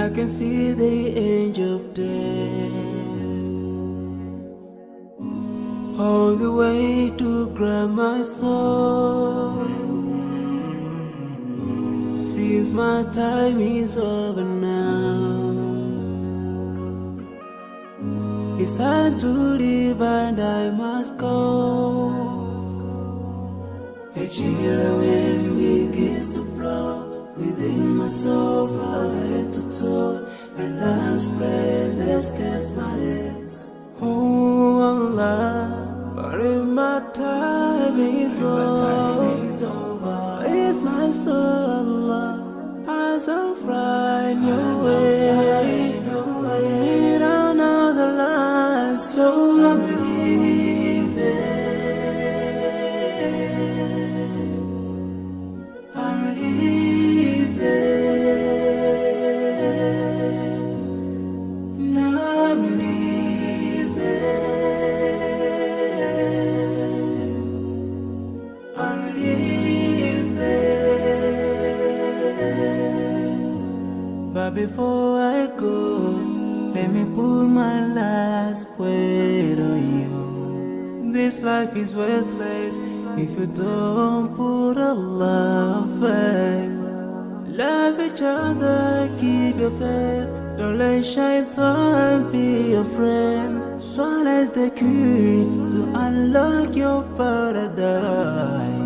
I can see the angel of death all the way to grab my soul. Since my time is over now, it's time to leave and I must go. A chilly wind begins to blow within my soul from head to toe, and love's breath escapes my lips. Oh Allah, but if my time is over, it's my soul, Allah, as I'm flying your way, down another line, so I'm leaving. I'm leaving. Now I'm leaving. I'm leaving. But before I go, let me put my last word on you. This life is worthless if you don't put Allah first. Love each other, keep your faith. Don't let shaitan be your friend. Swallow is the key to unlock your paradise.